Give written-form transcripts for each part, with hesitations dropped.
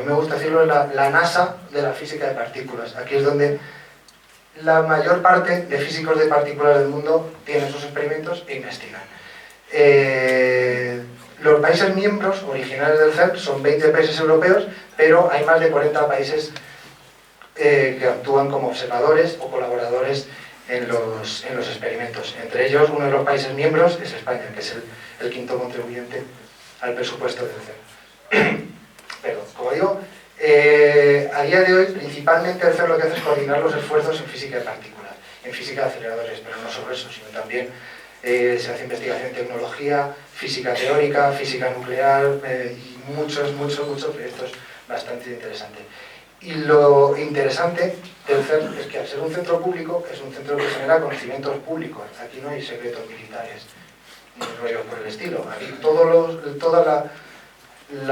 mí me gusta decirlo, es la NASA de la física de partículas. Aquí es donde la mayor parte de físicos de partículas del mundo tienen sus experimentos e investigan. Los países miembros originales del CERN son 20 países europeos, pero hay más de 40 países que actúan como observadores o colaboradores en los experimentos. Entre ellos, uno de los países miembros es España, que es el quinto contribuyente al presupuesto del CERN. Pero, como digo, a día de hoy, principalmente el CERN lo que hace es coordinar los esfuerzos en física de partículas, en física de aceleradores, pero no solo eso, sino también se hace investigación en tecnología, física teórica, física nuclear y muchos proyectos bastante interesantes. Y lo interesante del CERN es que al ser un centro público, es un centro que genera conocimientos públicos. Aquí no hay secretos militares ni rollos por el estilo. Aquí todo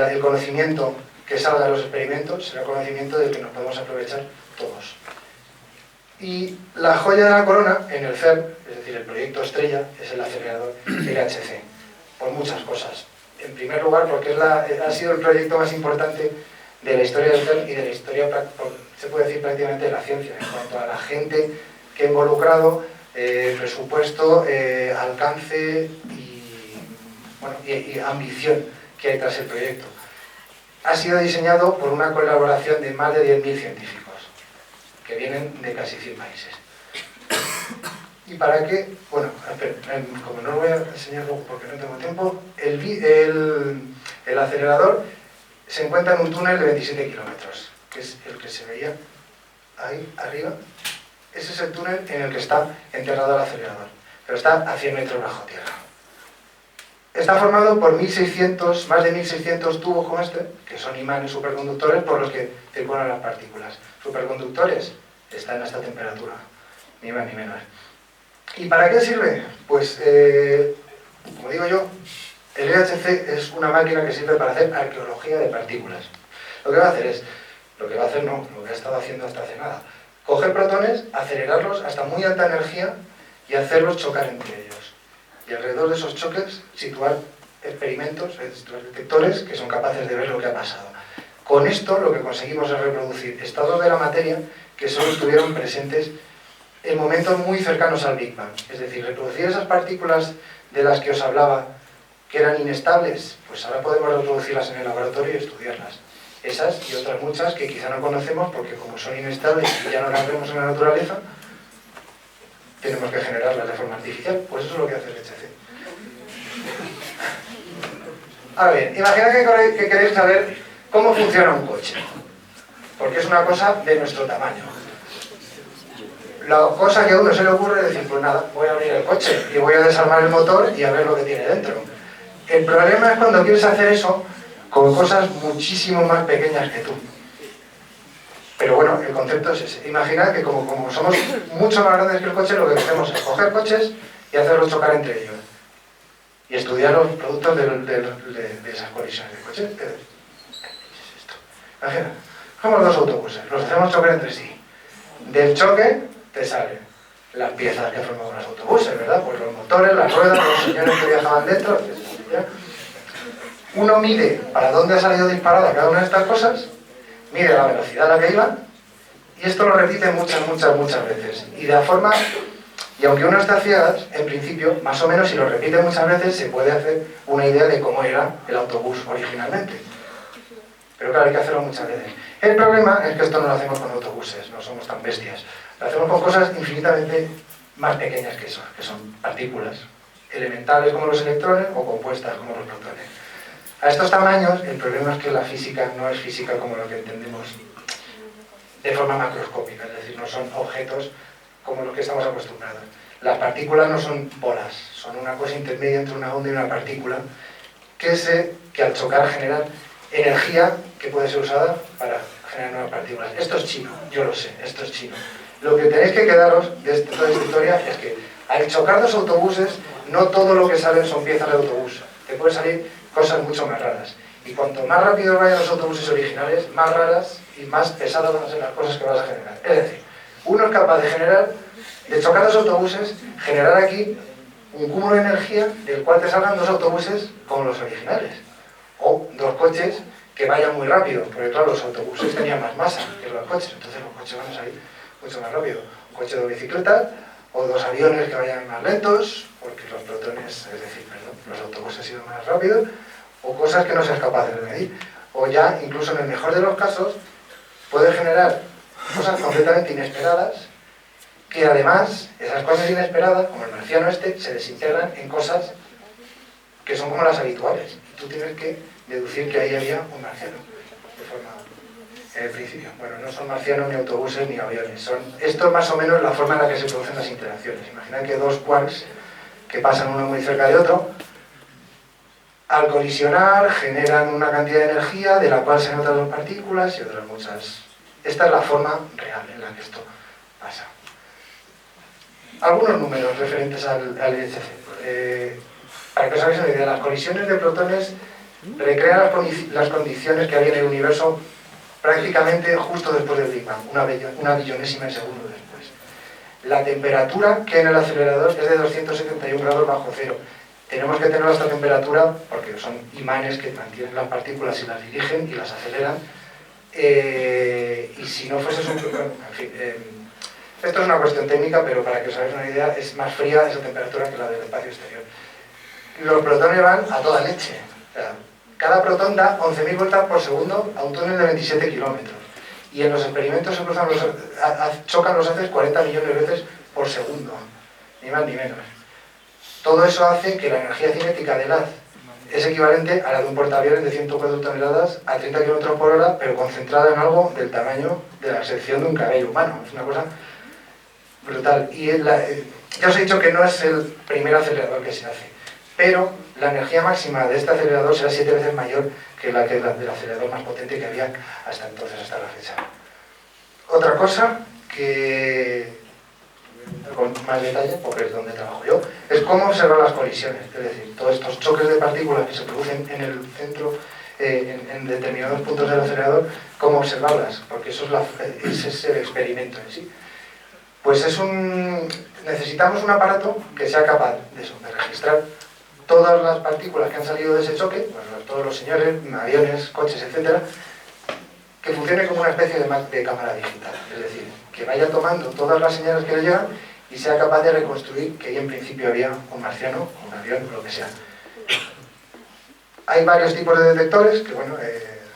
el conocimiento que salga de los experimentos será conocimiento del que nos podemos aprovechar todos. Y la joya de la corona en el CERN, es decir, el proyecto estrella, es el acelerador LHC, por muchas cosas. En primer lugar, porque ha sido el proyecto más importante de la historia del CERN y de la historia, se puede decir, prácticamente de la ciencia, en cuanto a la gente que ha involucrado, presupuesto, alcance y ambición que hay tras el proyecto. Ha sido diseñado por una colaboración de más de 10.000 científicos, que vienen de casi 100 países. ¿Y para qué? Bueno, como no lo voy a enseñar porque no tengo tiempo, el acelerador se encuentra en un túnel de 27 kilómetros, que es el que se veía ahí arriba. Ese es el túnel en el que está enterrado el acelerador, pero está a 100 metros bajo tierra. Está formado por más de 1.600 tubos como este, que son imanes superconductores por los que circulan las partículas. Superconductores están a esta temperatura, ni más ni menos. ¿Y para qué sirve? Pues, como digo yo, el LHC es una máquina que sirve para hacer arqueología de partículas. Lo que ha estado haciendo hasta hace nada. Coger protones, acelerarlos hasta muy alta energía y hacerlos chocar entre ellos. Y alrededor de esos choques situar experimentos, detectores que son capaces de ver lo que ha pasado. Con esto lo que conseguimos es reproducir estados de la materia que solo estuvieron presentes en momentos muy cercanos al Big Bang. Es decir, reproducir esas partículas de las que os hablaba, que eran inestables, pues ahora podemos reproducirlas en el laboratorio y estudiarlas. Esas y otras muchas que quizá no conocemos porque como son inestables y ya no las vemos en la naturaleza, tenemos que generarlas de forma artificial. Pues eso es lo que hace el LHC. A ver, imaginad que queréis saber cómo funciona un coche, porque es una cosa de nuestro tamaño. La cosa que a uno se le ocurre es decir, pues nada, voy a abrir el coche y voy a desarmar el motor y a ver lo que tiene dentro. El problema es cuando quieres hacer eso con cosas muchísimo más pequeñas que tú. Pero bueno, el concepto es ese. Imaginad que como somos mucho más grandes que el coche, lo que hacemos es coger coches y hacerlos chocar entre ellos. Y estudiar los productos de esas colisiones de coches. ¿Qué es esto? Imagina, cogemos dos autobuses, los hacemos chocar entre sí. Del choque te salen las piezas que forman los autobuses, ¿verdad? Pues los motores, las ruedas, los señores que viajaban dentro, etc. Uno mide para dónde ha salido disparada cada una de estas cosas, mide la velocidad a la que iban, y esto lo repite muchas veces. Y aunque uno está a ciegas, en principio, más o menos, si lo repite muchas veces, se puede hacer una idea de cómo era el autobús originalmente. Pero claro, hay que hacerlo muchas veces. El problema es que esto no lo hacemos con autobuses, no somos tan bestias. Lo hacemos con cosas infinitamente más pequeñas que eso, que son partículas elementales como los electrones o compuestas como los protones. A estos tamaños, el problema es que la física no es física como lo que entendemos de forma macroscópica, es decir, no son objetos como los que estamos acostumbrados. Las partículas no son bolas, son una cosa intermedia entre una onda y una partícula que al chocar generan energía que puede ser usada para generar nuevas partículas. Esto es chino, yo lo sé, esto es chino. Lo que tenéis que quedaros de toda esta historia es que al chocar dos autobuses, no todo lo que salen son piezas de autobús. Te pueden salir cosas mucho más raras. Y cuanto más rápido vayan los autobuses originales, más raras y más pesadas van a ser las cosas que vas a generar. Es decir, uno es capaz de chocar dos autobuses, generar aquí un cúmulo de energía del cual te salgan dos autobuses como los originales. O dos coches que vayan muy rápido, porque claro, los autobuses tenían más masa que los coches, entonces los coches van a salir mucho más rápido. Un coche de bicicleta, o dos aviones que vayan más lentos, porque los protones, es decir, perdón, los autobuses iban más rápido, o cosas que no seas capaz de medir. O ya, incluso en el mejor de los casos, puede generar cosas completamente inesperadas, que además, esas cosas inesperadas, como el marciano este, se desintegran en cosas que son como las habituales. Tú tienes que deducir que ahí había un marciano, de forma, en el principio. Bueno, no son marcianos, ni autobuses, ni aviones. Esto es más o menos la forma en la que se producen las interacciones. Imaginad que dos quarks que pasan uno muy cerca de otro, al colisionar generan una cantidad de energía de la cual se notan dos partículas y otras muchas. Esta es la forma real en la que esto pasa. Algunos números referentes al LHC. Para que os hagáis una idea, las colisiones de protones recrean las condiciones que había en el universo prácticamente justo después del Big Bang, una billonésima de segundo después. La temperatura que hay en el acelerador es de 271 grados bajo cero. Tenemos que tener esta temperatura porque son imanes que mantienen las partículas y las dirigen y las aceleran. Y si no fuese un... en fin, esto es una cuestión técnica, pero para que os hagáis una idea, es más fría esa temperatura que la del espacio exterior. Los protones van a toda leche. O sea, cada protón da 11.000 vueltas por segundo a un túnel de 27 kilómetros. Y en los experimentos se cruzan chocan los haces 40 millones de veces por segundo. Ni más ni menos. Todo eso hace que la energía cinética del haz es equivalente a la de un portaaviones de 104 toneladas a 30 km por hora, pero concentrada en algo del tamaño de la sección de un cabello humano. Es una cosa brutal. Y ya os he dicho que no es el primer acelerador que se hace, pero la energía máxima de este acelerador será 7 veces mayor que la del acelerador más potente que había hasta entonces, hasta la fecha. Otra cosa que, con más detalle, porque es donde trabajo yo, es cómo observar las colisiones, es decir, todos estos choques de partículas que se producen en el centro, en determinados puntos del acelerador, cómo observarlas, porque eso ese es el experimento en sí. Pues necesitamos un aparato que sea capaz de eso, de registrar todas las partículas que han salido de ese choque, bueno, todos los señores, aviones, coches, etcétera, que funcione como una especie de cámara digital, es decir, que vaya tomando todas las señales que le llegan y sea capaz de reconstruir que ahí en principio había un marciano, un avión, lo que sea. Hay varios tipos de detectores que, bueno,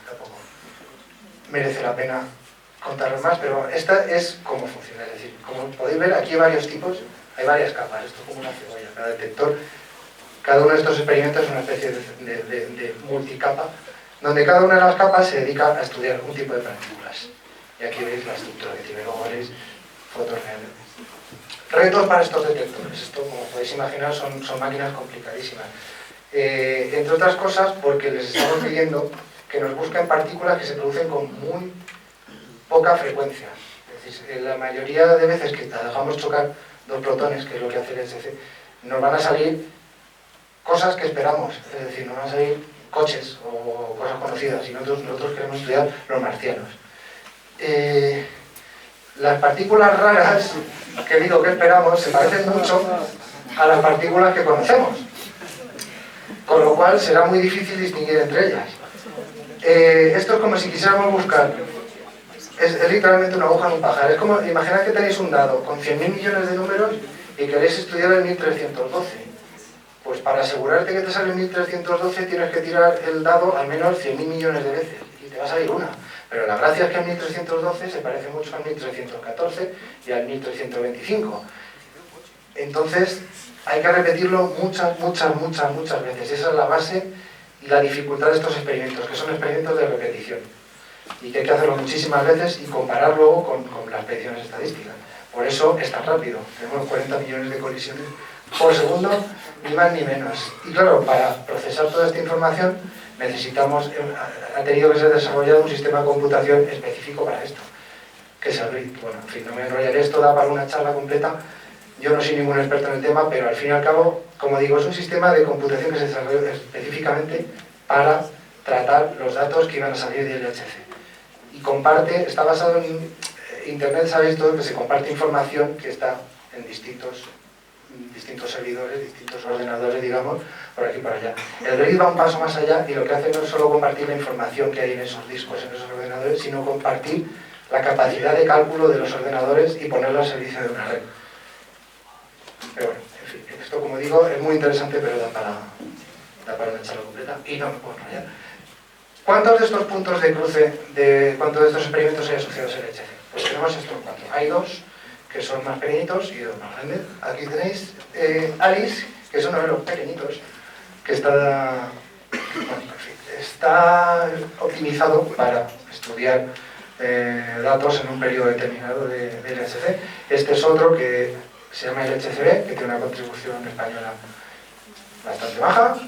tampoco merece la pena contarlos más, pero esta es cómo funciona, es decir, como podéis ver, aquí hay varios tipos, hay varias capas, esto es como una cebolla, cada detector, cada uno de estos experimentos es una especie de multicapa, donde cada una de las capas se dedica a estudiar un tipo de partículas. Y aquí veis la estructura que tiene, luego veréis fotos reales. Retos para estos detectores. Esto, como podéis imaginar, son máquinas complicadísimas. Entre otras cosas, porque les estamos pidiendo que nos busquen partículas que se producen con muy poca frecuencia. Es decir, la mayoría de veces que dejamos chocar dos protones, que es lo que hace el LHC, nos van a salir cosas que esperamos. Es decir, nos van a salir coches o cosas conocidas, y nosotros queremos estudiar los marcianos. Las partículas raras, que digo que esperamos, se parecen mucho a las partículas que conocemos, con lo cual será muy difícil distinguir entre ellas. Esto es como si quisiéramos buscar, es literalmente una aguja en un pajar. Es como, imaginad que tenéis un dado con 100.000 millones de números y queréis estudiar el 1312. Pues para asegurarte que te sale 1312 tienes que tirar el dado al menos 100.000 millones de veces y te va a salir una. Pero la gracia es que el 1312 se parece mucho al 1314 y al 1325. Entonces hay que repetirlo muchas veces. Esa es la base y la dificultad de estos experimentos, que son experimentos de repetición. Y que hay que hacerlo muchísimas veces y comparar luego con las predicciones estadísticas. Por eso es tan rápido. Tenemos 40 millones de colisiones por segundo, ni más ni menos. Y claro, para procesar toda esta información necesitamos, ha tenido que ser desarrollado un sistema de computación específico para esto, que es el RIT. Bueno, en fin, no me enrollaré, esto da para una charla completa. Yo no soy ningún experto en el tema, pero al fin y al cabo, como digo, es un sistema de computación que se desarrolló específicamente para tratar los datos que iban a salir del LHC. Y está basado en Internet, sabéis todo, que se comparte información que está en distintos distintos servidores, distintos ordenadores, digamos, por aquí y por allá. El RAID va un paso más allá y lo que hace no es solo compartir la información que hay en esos discos, en esos ordenadores, sino compartir la capacidad de cálculo de los ordenadores y ponerlo al servicio de una red. Pero bueno, en fin, esto como digo es muy interesante, pero da para una charla completa y no me puedo enrollar. ¿Cuántos de estos puntos de cruce, cuántos de estos experimentos hay asociados al LHC? Pues tenemos estos 4. Hay 2 que son más pequeñitos y 2 más grandes. Aquí tenéis ALICE, que es uno de los pequeñitos, que está optimizado para estudiar datos en un periodo determinado de LHC. Este es otro que se llama LHCb, que tiene una contribución española bastante baja.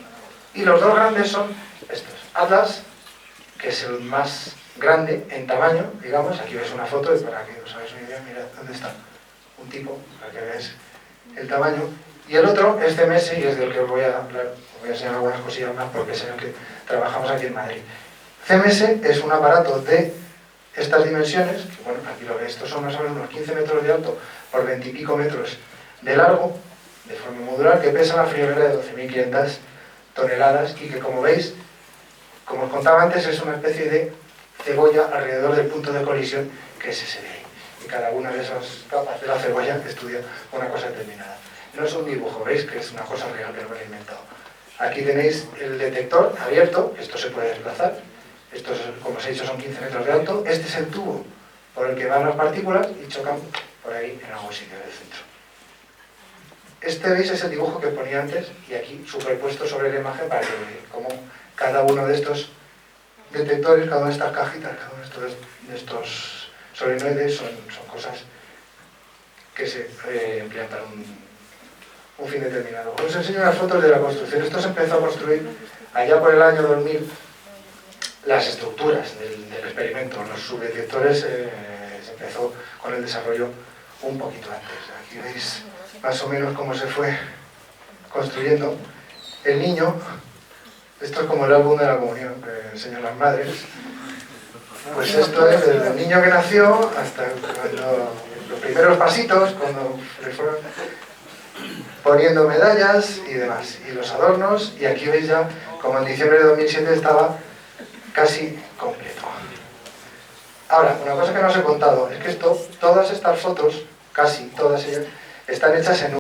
Y los 2 grandes son estos. Atlas, que es el más grande en tamaño, digamos. Aquí ves una foto y para que os hagáis una idea, mirad dónde está un tipo, para que veáis el tamaño. Y el otro es CMS y es del que os voy a hablar, os voy a enseñar algunas cosillas más porque es en el que trabajamos aquí en Madrid. CMS es un aparato de estas dimensiones, que bueno, aquí lo veis, estos son más o menos unos 15 metros de alto por 20 y pico metros de largo, de forma modular, que pesa una friolera de 12.500 toneladas y que, como veis, como os contaba antes, es una especie de cebolla alrededor del punto de colisión que es ese de ahí. Y cada una de esas capas de la cebolla estudia una cosa determinada. No es un dibujo, veis que es una cosa real que no me lo he inventado. Aquí tenéis el detector abierto, esto se puede desplazar. Estos, como os he dicho, son 15 metros de alto. Este es el tubo por el que van las partículas y chocan por ahí en algún sitio del centro. Este, veis, es el dibujo que ponía antes y aquí superpuesto sobre la imagen para que veáis cómo cada uno de estos detectores, cada una de estas cajitas, cada uno de estos solenoides son cosas que se emplean para un fin determinado. Os enseño unas fotos de la construcción. Esto se empezó a construir allá por el año 2000. Las estructuras del experimento, los subdetectores, se empezó con el desarrollo un poquito antes. Aquí veis más o menos cómo se fue construyendo. El niño, esto es como el álbum de la comunión que enseñan las madres, pues esto es desde el niño que nació hasta los primeros pasitos, cuando le fueron poniendo medallas y demás, y los adornos, y aquí veis ya como en diciembre de 2007 estaba casi completo. Ahora, una cosa que no os he contado es que todas estas fotos, casi todas ellas, están hechas en